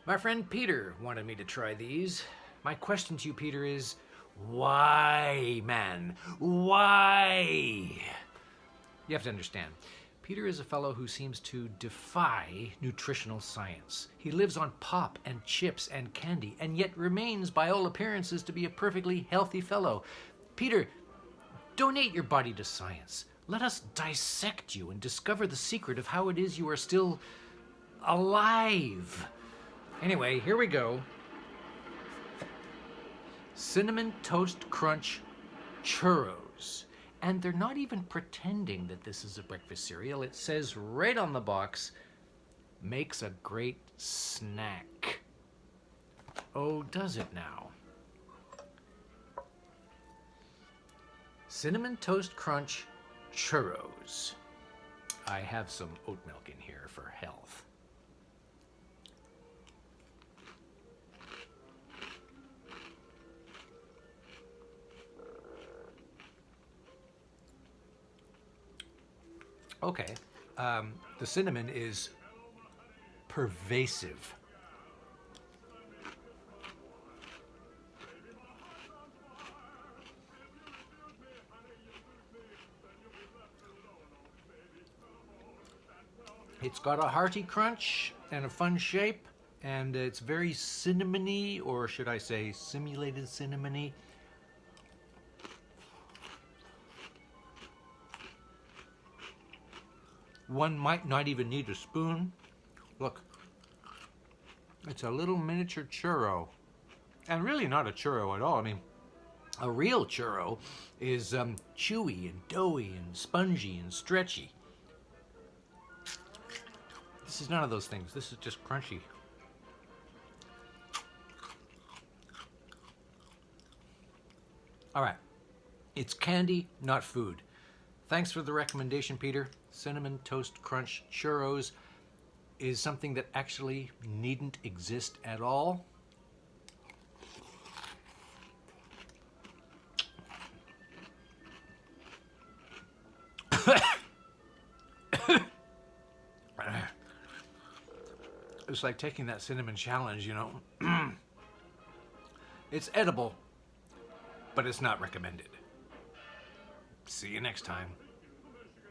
My friend Peter wanted me to try these. My question to you, Peter, is why, man? Why? You have to understand. Peter is a fellow who seems to defy nutritional science. He lives on pop and chips and candy, and yet remains, by all appearances, to be a perfectly healthy fellow. Peter, donate your body to science. Let us dissect you and discover the secret of how it is you are still alive. Anyway, here we go. Cinnamon Toast Crunch Churros. And they're not even pretending that this is a breakfast cereal. It says right on the box, makes a great snack. Oh, does it now? Cinnamon Toast Crunch Churros. I have some oat milk in here for health. Okay, the cinnamon is pervasive. It's got a hearty crunch and a fun shape, and it's very cinnamony, or should I say simulated cinnamony. One might not even need a spoon. Look, it's a little miniature churro. And really not a churro at all. I mean, a real churro is chewy and doughy and spongy and stretchy. This is none of those things. This is just crunchy. All right, it's candy, not food. Thanks for the recommendation, Peter. Cinnamon Toast Crunch Churros is something that actually needn't exist at all. It's like taking that cinnamon challenge, you know. It's edible, but it's not recommended. See you next time.